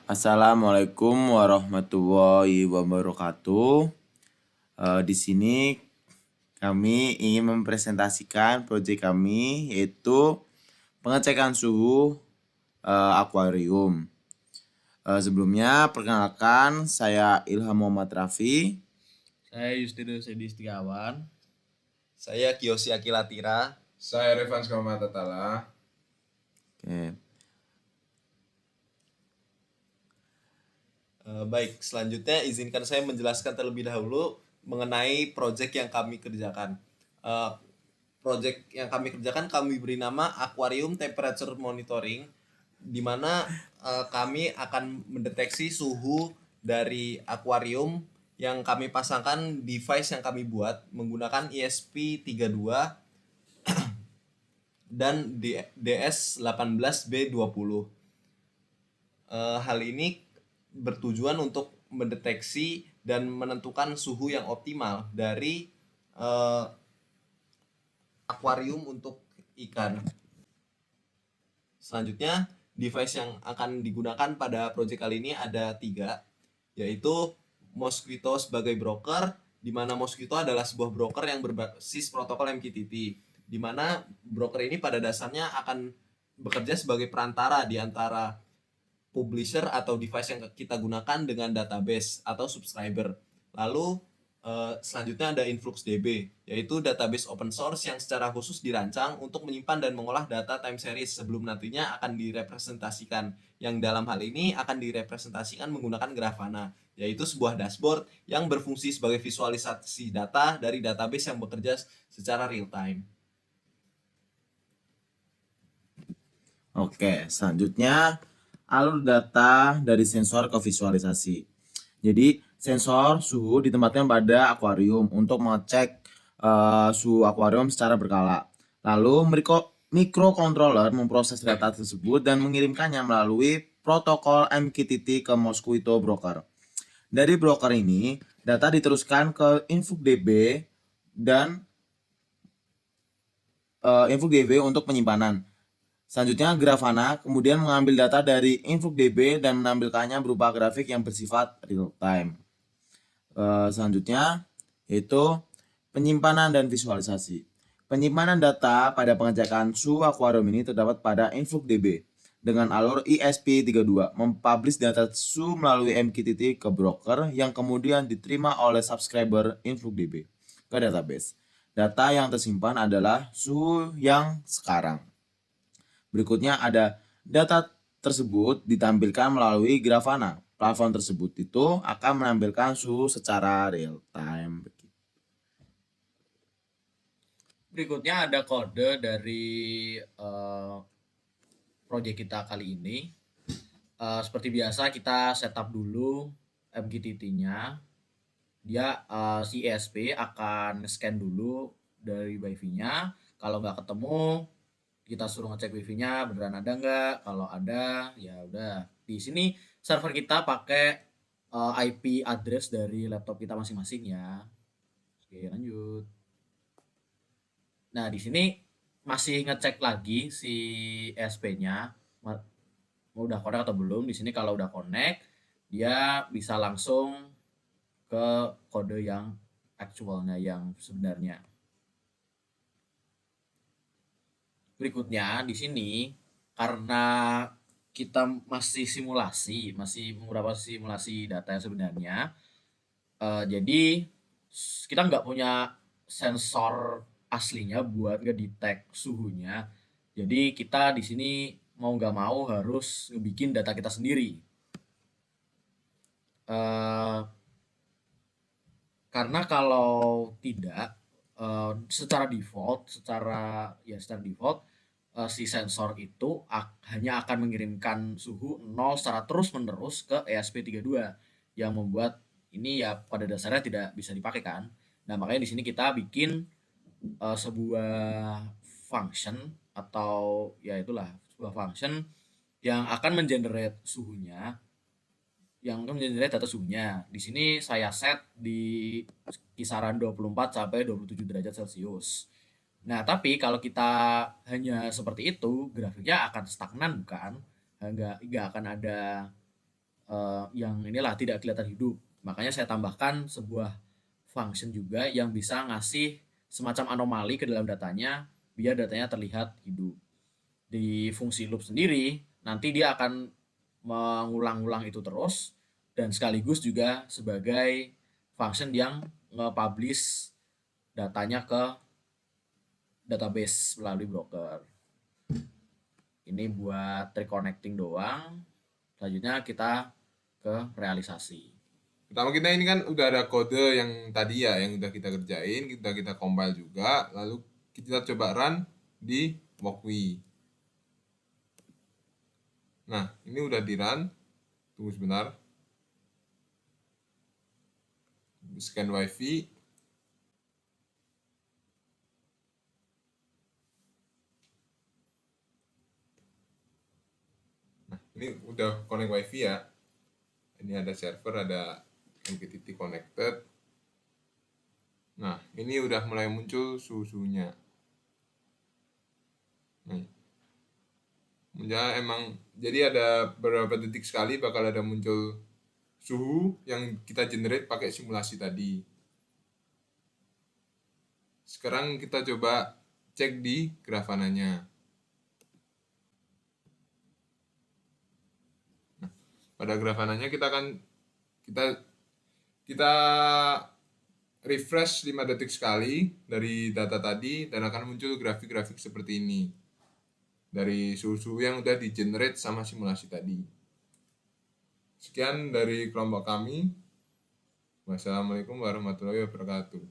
Assalamualaikum warahmatullahi wabarakatuh. Di sini kami ingin mempresentasikan proyek kami yaitu pengecekan suhu akuarium. Sebelumnya perkenalkan saya Ilham Muhammad Raffi. Saya Justinus Edi Setiawan. Saya Kiyoshi Akilatira. Saya Revans Kamatatala. Oke. Baik, selanjutnya izinkan saya menjelaskan terlebih dahulu mengenai proyek yang kami kerjakan. Proyek yang kami kerjakan kami beri nama Aquarium Temperature Monitoring, di mana kami akan mendeteksi suhu dari akuarium yang kami pasangkan device yang kami buat menggunakan ESP32 dan DS18B20. Hal ini bertujuan untuk mendeteksi dan menentukan suhu yang optimal dari akuarium untuk ikan. Selanjutnya, device yang akan digunakan pada proyek kali ini ada 3, yaitu Mosquito sebagai broker, di mana Mosquito adalah sebuah broker yang berbasis protokol MQTT, di mana broker ini pada dasarnya akan bekerja sebagai perantara di antara publisher atau device yang kita gunakan dengan database atau subscriber. Lalu selanjutnya ada InfluxDB, yaitu database open source yang secara khusus dirancang untuk menyimpan dan mengolah data time series sebelum nantinya akan direpresentasikan, yang dalam hal ini akan direpresentasikan menggunakan Grafana, yaitu sebuah dashboard yang berfungsi sebagai visualisasi data dari database yang bekerja secara real time. Oke, selanjutnya alur data dari sensor ke visualisasi. Jadi sensor suhu ditempatkan pada akuarium untuk mengecek suhu akuarium secara berkala. Lalu microcontroller memproses data tersebut dan mengirimkannya melalui protokol MQTT ke Mosquito Broker. Dari broker ini, data diteruskan ke InfluxDB dan InfluxDB untuk penyimpanan. Selanjutnya, Grafana kemudian mengambil data dari InfluxDB dan menampilkannya berupa grafik yang bersifat real time. Selanjutnya, yaitu penyimpanan dan visualisasi. Penyimpanan data pada pengecekan suhu akuarium ini terdapat pada InfluxDB dengan alur ESP32, mempublish data suhu melalui MQTT ke broker yang kemudian diterima oleh subscriber InfluxDB ke database. Data yang tersimpan adalah suhu yang sekarang. Berikutnya ada data tersebut ditampilkan melalui Grafana. Platform tersebut itu akan menampilkan suhu secara real time. Berikutnya ada kode dari proyek kita kali ini. Seperti biasa kita setup dulu MQTT-nya. Dia si ESP akan scan dulu dari wifi-nya. Kalau nggak ketemu, kita suruh ngecek wifi-nya beneran ada nggak. Kalau ada, ya udah. Di sini server kita pakai IP address dari laptop kita masing-masing ya. Oke, lanjut. Nah, di sini masih ngecek lagi si ESP-nya udah connect atau belum. Di sini kalau udah connect, dia bisa langsung ke kode yang actualnya, yang sebenarnya. Berikutnya di sini karena kita masih beberapa simulasi data yang sebenarnya, jadi kita nggak punya sensor aslinya buat ngedetect suhunya. Jadi kita di sini mau nggak mau harus ngebikin data kita sendiri. Karena kalau tidak, secara default si sensor itu hanya akan mengirimkan suhu 0 secara terus-menerus ke ESP32 yang membuat ini ya pada dasarnya tidak bisa dipakai kan. Nah, makanya di sini kita bikin sebuah function atau ya itulah sebuah function yang akan mengenerate suhunya, yang akan mengenerate data suhunya. Di sini saya set di kisaran 24 sampai 27 derajat Celcius. Nah, tapi kalau kita hanya seperti itu, grafiknya akan stagnan bukan? Nggak akan ada yang inilah tidak kelihatan hidup. Makanya saya tambahkan sebuah function juga yang bisa ngasih semacam anomali ke dalam datanya biar datanya terlihat hidup. Di fungsi loop sendiri nanti dia akan mengulang-ulang itu terus dan sekaligus juga sebagai function yang nge-publish datanya ke database melalui broker. Ini buat reconnecting doang. Selanjutnya kita ke realisasi. Pertama kita ini kan udah ada kode yang tadi ya, yang udah kita kerjain, kita compile juga, lalu kita coba run di Walkme. Nah, ini udah di run. Tunggu sebentar. Scan wifi. Nah, ini udah connect wifi ya. Ini ada server, ada MQTT connected. Nah, ini udah mulai muncul suhunya. Nah, jadi ada beberapa detik sekali bakal ada muncul suhu yang kita generate pakai simulasi tadi. Sekarang kita coba cek di Grafananya. Nah, pada Grafananya kita refresh 5 detik sekali dari data tadi dan akan muncul grafik-grafik seperti ini dari suhu yang udah di-generate sama simulasi tadi. Sekian dari kelompok kami. Wassalamualaikum warahmatullahi wabarakatuh.